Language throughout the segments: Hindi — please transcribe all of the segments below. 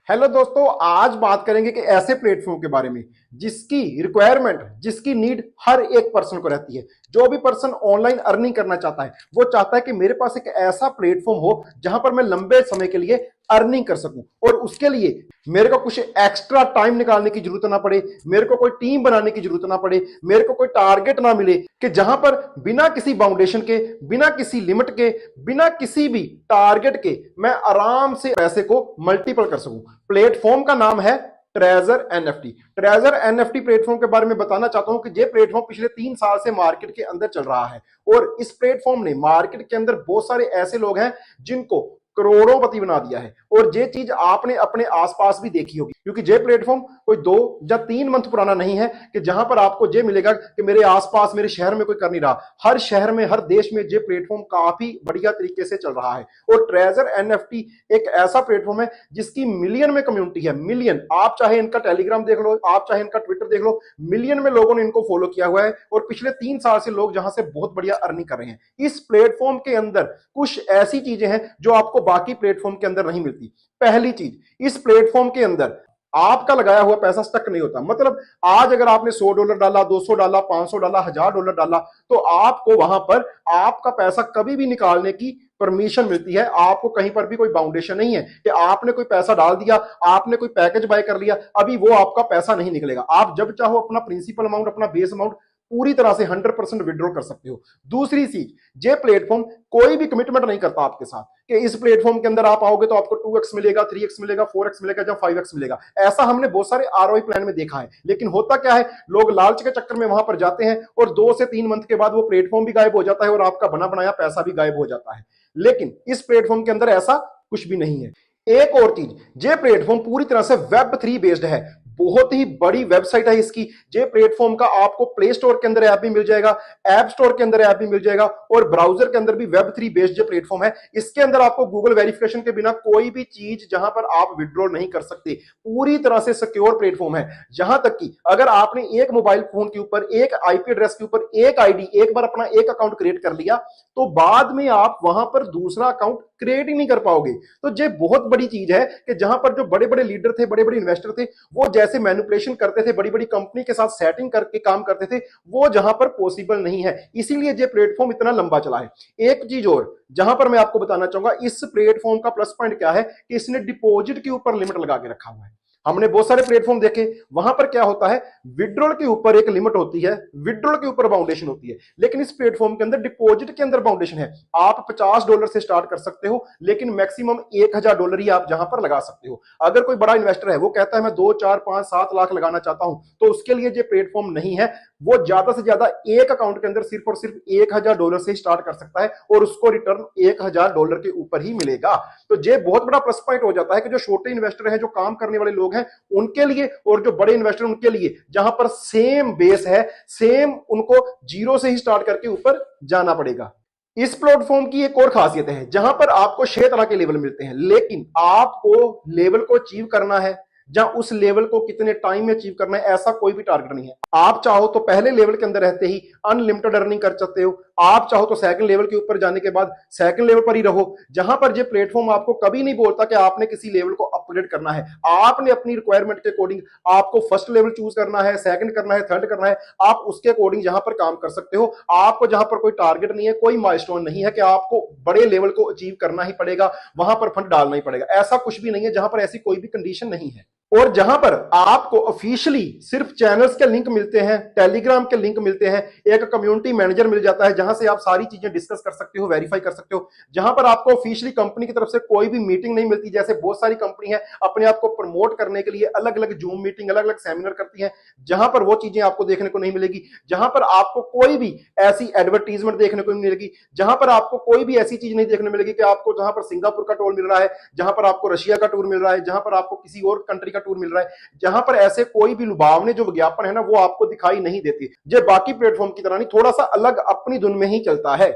हेलो दोस्तों, आज बात करेंगे कि ऐसे प्लेटफॉर्म के बारे में जिसकी रिक्वायरमेंट, जिसकी नीड हर एक पर्सन को रहती है। जो भी पर्सन ऑनलाइन अर्निंग करना चाहता है वो चाहता है कि मेरे पास एक ऐसा प्लेटफॉर्म हो जहां पर मैं लंबे समय के लिए अर्निंग कर सकूं और उसके लिए मेरे को कुछ एक्स्ट्रा टाइम निकालने की जरूरत ना पड़े, मेरे को कोई टीम बनाने की जरूरत ना पड़े, मेरे को कोई टारगेट ना मिले, कि जहां पर बिना किसी बाउंडेशन के, बिना किसी लिमिट के, बिना किसी भी टारगेट के मैं आराम से पैसे को मल्टीपल कर सकूं। प्लेटफॉर्म का नाम है treasure NFT. Treasure NFT platform के बारे में बताना चाहता हूं कि यह प्लेटफॉर्म पिछले 3 साल से मार्केट के अंदर चल रहा है और इस प्लेटफॉर्म ने मार्केट के अंदर बहुत सारे ऐसे लोग हैं जिनको करोड़ोंपति बना दिया है। और ये चीज आपने अपने आसपास भी देखी होगी, क्योंकि ये प्लेटफॉर्म कोई 2 या 3 मंथ पुराना नहीं है कि जहां पर आपको ये मिलेगा कि मेरे आसपास, मेरे शहर में कोई कर नहीं रहा। हर शहर में, हर देश में ये प्लेटफॉर्म काफी बढ़िया तरीके से चल रहा है। और ट्रेजर एनएफटी एक ऐसा प्लेटफॉर्म है जिसकी मिलियन में कम्युनिटी है। मिलियन, आप चाहे इनका टेलीग्राम देख लो, आप चाहे इनका ट्विटर देख लो, मिलियन में लोगों ने इनको फॉलो किया हुआ है और पिछले 3 साल से लोग जहां से बहुत बढ़िया अर्निंग कर रहे हैं। इस प्लेटफॉर्म के अंदर कुछ ऐसी चीजें हैं जो आपको बाकी प्लेटफॉर्म के अंदर नहीं मिलती। पहली चीज, इस प्लेटफॉर्म के अंदर आपका लगाया हुआ पैसा स्टक नहीं होता। मतलब आज अगर आपने $100 डाला, 200 डाला, 500 डाला, $1000 डाला, तो आपको वहां पर आपका पैसा कभी भी निकालने की परमिशन मिलती है। आपको कहीं पर भी कोई बाउंडेशन नहीं है कि आपने कोई पैसा डाल दिया, आपने कोई पैकेज बाय कर लिया, अभी वो आपका पैसा नहीं निकलेगा। आप जब चाहो अपना प्रिंसिपल अमाउंट, अपना बेस अमाउंट पूरी तरह से 100% विड्रॉ कर सकते हो। दूसरी चीज, ये प्लेटफॉर्म कोई भी कमिटमेंट नहीं करता आपके साथ कि इस प्लेटफॉर्म के अंदर आप आओगे तो आपको 2x मिलेगा, 3x मिलेगा, 4x मिलेगा या 5x मिलेगा। ऐसा हमने बहुत सारे आरओआई प्लान में देखा है। लेकिन होता क्या है, लोग लालच के चक्कर में वहां पर जाते हैं और 2 से 3 मंथ के बाद वो प्लेटफॉर्म भी गायब हो जाता है और आपका बना बनाया पैसा भी गायब हो जाता है। लेकिन इस प्लेटफॉर्म के अंदर ऐसा कुछ भी नहीं है। एक और चीज, ये प्लेटफॉर्म पूरी तरह से Web3 बेस्ड है। बहुत ही बड़ी वेबसाइट है इसकी। जे प्लेटफॉर्म का आपको प्ले स्टोर के अंदर ऐप भी मिल जाएगा, ऐप स्टोर के अंदर ऐप भी मिल जाएगा और ब्राउजर के अंदर भी Web3 बेस्ड जो प्लेटफॉर्म है, इसके अंदर आपको गूगल वेरिफिकेशन के बिना कोई भी चीज जहां पर आप विड्रॉ नहीं कर सकते। पूरी तरह से सिक्योर प्लेटफॉर्म है। जहां तक कि अगर आपने एक मोबाइल फोन के ऊपर, एक आईपी एड्रेस के ऊपर एक आईडी, एक बार अपना एक अकाउंट क्रिएट कर लिया तो बाद में आप वहां पर दूसरा अकाउंट क्रिएट ही नहीं कर पाओगे। तो ये बहुत बड़ी चीज है कि जहां पर जो बड़े बड़े लीडर थे, बड़े बड़े इन्वेस्टर थे, वो जैसे मैनिपुलेशन करते थे, बड़ी बड़ी कंपनी के साथ सेटिंग करके काम करते थे, वो जहां पर पॉसिबल नहीं है। इसीलिए ये प्लेटफॉर्म इतना लंबा चला है। एक चीज और जहां पर मैं आपको बताना चाहूंगा, इस प्लेटफॉर्म का प्लस पॉइंट क्या है कि इसने डिपॉजिट के ऊपर लिमिट लगा के रखा हुआ है। हमने बहुत सारे प्लेटफॉर्म देखे, वहां पर क्या होता है, विड्रॉल के ऊपर एक लिमिट होती है, विड्रॉल के ऊपर बाउंडेशन होती है। लेकिन इस प्लेटफॉर्म के अंदर डिपॉजिट के अंदर बाउंडेशन है। आप $50 से स्टार्ट कर सकते हो, लेकिन मैक्सिमम $1000 ही आप जहां पर लगा सकते हो। अगर कोई बड़ा इन्वेस्टर है, वो कहता है मैं 2, 4, 5, 7 लाख लगाना चाहता हूं, तो उसके लिए ये प्लेटफॉर्म नहीं है। वो ज्यादा से ज्यादा एक अकाउंट के अंदर सिर्फ और सिर्फ $1000 से स्टार्ट कर सकता है और उसको रिटर्न $1000 के ऊपर ही मिलेगा। तो ये बहुत बड़ा प्लस पॉइंट हो जाता है कि जो छोटे इन्वेस्टर हैं, जो काम करने वाले लोग हैं, उनके लिए, और जो बड़े इन्वेस्टर उनके लिए, जहां पर सेम बेस है, सेम उनको जीरो से ही स्टार्ट करके ऊपर जाना पड़ेगा। इस प्लेटफॉर्म की एक और खासियत है, जहां पर आपको 6 तरह के लेवल मिलते हैं, लेकिन आपको लेवल को अचीव करना है या उस लेवल को कितने टाइम में अचीव करना है, ऐसा कोई भी टारगेट नहीं है। आप चाहो तो पहले लेवल के अंदर रहते ही अनलिमिटेड अर्निंग कर सकते हो, आप चाहो तो सेकंड लेवल के ऊपर जाने के बाद सेकंड लेवल पर ही रहो। जहां पर ये प्लेटफॉर्म आपको कभी नहीं बोलता कि आपने किसी लेवल को अपग्रेड करना है। आपने अपनी रिक्वायरमेंट के अकॉर्डिंग आपको फर्स्ट लेवल चूज करना है, सेकंड करना है, थर्ड करना है, आप उसके अकॉर्डिंग जहां पर काम कर सकते हो। आपको जहां पर कोई टारगेट नहीं है, कोई माइलस्टोन नहीं है कि आपको बड़े लेवल को अचीव करना ही पड़ेगा, वहां पर फंड डालना ही पड़ेगा, ऐसा कुछ भी नहीं है। जहां पर ऐसी कोई भी कंडीशन नहीं है। और जहां पर आपको ऑफिशियली सिर्फ चैनल्स के लिंक मिलते हैं, टेलीग्राम के लिंक मिलते हैं, एक कम्युनिटी मैनेजर मिल जाता है जहां से आप सारी चीजें डिस्कस कर सकते हो, वेरीफाई कर सकते हो। जहां पर आपको ऑफिशियली कंपनी की तरफ से कोई भी मीटिंग नहीं मिलती, जैसे बहुत सारी कंपनी है अपने आप को प्रमोट करने के लिए अलग अलग जूम मीटिंग, अलग अलग सेमिनार करती है, जहां पर वो चीजें आपको देखने को नहीं मिलेगी। जहां पर आपको कोई भी ऐसी एडवर्टीजमेंट देखने को नहीं मिलेगी, जहां पर आपको कोई भी ऐसी चीज नहीं देखने मिलेगी कि आपको जहां पर सिंगापुर का टूर मिल रहा है, जहां पर आपको रशिया का टूर मिल रहा है, जहां पर आपको किसी और कंट्री टूर मिल रहा है। जहां पर ऐसे कोई भी लुभावने जो विज्ञापन है ना, वो आपको दिखाई नहीं देती। जो बाकी प्लेटफॉर्म की तरह नहीं, थोड़ा सा अलग अपनी धुन में ही चलता है।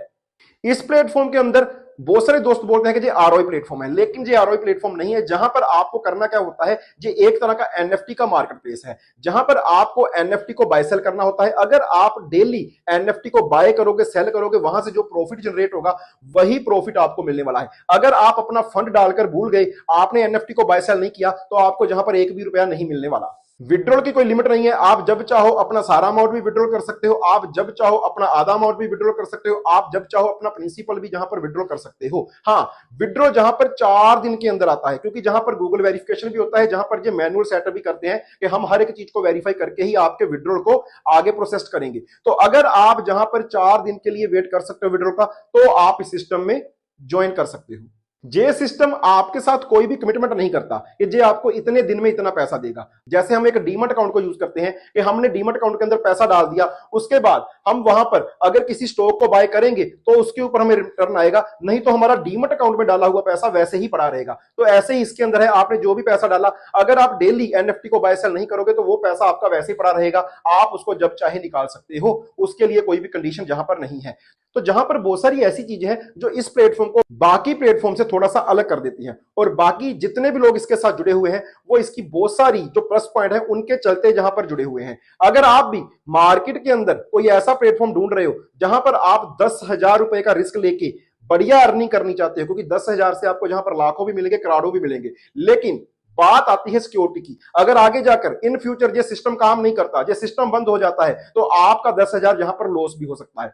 इस प्लेटफॉर्म के अंदर बहुत सारे दोस्त बोलते हैं कि ये आरओआई प्लेटफॉर्म है, लेकिन ये आरओआई प्लेटफॉर्म नहीं है। जहां पर आपको करना क्या होता है, ये एक तरह का एनएफटी का मार्केट प्लेस है, जहां पर आपको एनएफटी को बाय सेल करना होता है। अगर आप डेली एनएफटी को बाय करोगे, सेल करोगे, वहां से जो प्रॉफिट जनरेट होगा वही प्रॉफिट आपको मिलने वाला है। अगर आप अपना फंड डालकर भूल गए, आपने एनएफटी को बाय सेल नहीं किया, तो आपको जहां पर एक भी रुपया नहीं मिलने वाला। विड्रॉल की कोई लिमिट नहीं है, आप जब चाहो अपना सारा अमाउंट भी विड्रॉल कर सकते हो, आप जब चाहो अपना आधा अमाउंट भी विड्रॉल कर सकते हो, आप जब चाहो अपना प्रिंसिपल भी जहां पर विड्रॉल कर सकते हो। हाँ, विड्रॉल जहां पर 4 दिन के अंदर आता है, क्योंकि जहां पर गूगल वेरिफिकेशन भी होता है, जहां पर जो मैनुअल सेटअप भी करते हैं कि हम हर एक चीज को वेरीफाई करके ही आपके विड्रॉल को आगे प्रोसेस करेंगे। तो अगर आप जहां पर 4 दिन के लिए वेट कर सकते हो विड्रॉल का, तो आप इस सिस्टम में ज्वाइन कर सकते हो। ये सिस्टम आपके साथ कोई भी कमिटमेंट नहीं करता कि जे आपको इतने दिन में इतना पैसा देगा। जैसे हम एक डीमट अकाउंट को यूज करते हैं कि हमने डीमट अकाउंट के अंदर पैसा डाल दिया, उसके बाद हम वहां पर अगर किसी स्टॉक को बाय करेंगे तो उसके ऊपर हमें रिटर्न आएगा, नहीं तो हमारा डीमट अकाउंट में डाला हुआ पैसा वैसे ही पड़ा रहेगा। तो ऐसे ही इसके अंदर है, आपने जो भी पैसा डाला, अगर आप डेली एनएफटी को बाय सेल नहीं करोगे तो वो पैसा आपका वैसे ही पड़ा रहेगा, आप उसको जब चाहे निकाल सकते हो, उसके लिए कोई भी कंडीशन जहां पर नहीं है। तो जहां पर बहुत सारी ऐसी चीजें हैं जो इस प्लेटफॉर्म को बाकी प्लेटफॉर्म से थोड़ा सा अलग कर देती हैं, और बाकी जितने भी लोग इसके साथ जुड़े हुए हैं वो इसकी बहुत सारी जो प्लस पॉइंट है उनके चलते जहां पर जुड़े हुए हैं। अगर आप भी मार्केट के अंदर कोई ऐसा प्लेटफॉर्म ढूंढ रहे हो जहां पर आप 10,000 रुपए का रिस्क लेके बढ़िया अर्निंग करनी चाहते हो, क्योंकि 10,000 से आपको जहां पर लाखों भी मिलेंगे, करोड़ों भी मिलेंगे, लेकिन बात आती है सिक्योरिटी की। अगर आगे जाकर इन फ्यूचर ये सिस्टम काम नहीं करता, ये सिस्टम बंद हो जाता है, तो आपका 10,000 यहां पर लॉस भी हो सकता है।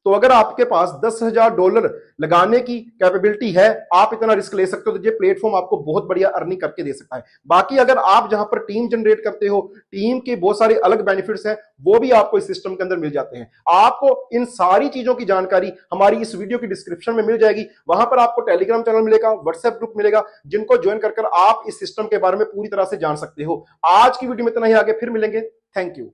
तो अगर आपके पास $10,000 लगाने की कैपेबिलिटी है, आप इतना रिस्क ले सकते हो, तो ये प्लेटफॉर्म आपको बहुत बढ़िया अर्निंग करके दे सकता है। बाकी अगर आप जहां पर टीम जनरेट करते हो, टीम के बहुत सारे अलग बेनिफिट्स हैं, वो भी आपको इस सिस्टम के अंदर मिल जाते हैं। आपको इन सारी चीजों की जानकारी हमारी इस वीडियो की डिस्क्रिप्शन में मिल जाएगी। वहां पर आपको टेलीग्राम चैनल मिलेगा, व्हाट्सएप ग्रुप मिलेगा, जिनको ज्वाइन कर आप इस सिस्टम के बारे में पूरी तरह से जान सकते हो। आज की वीडियो में इतना ही, आगे फिर मिलेंगे। Thank you.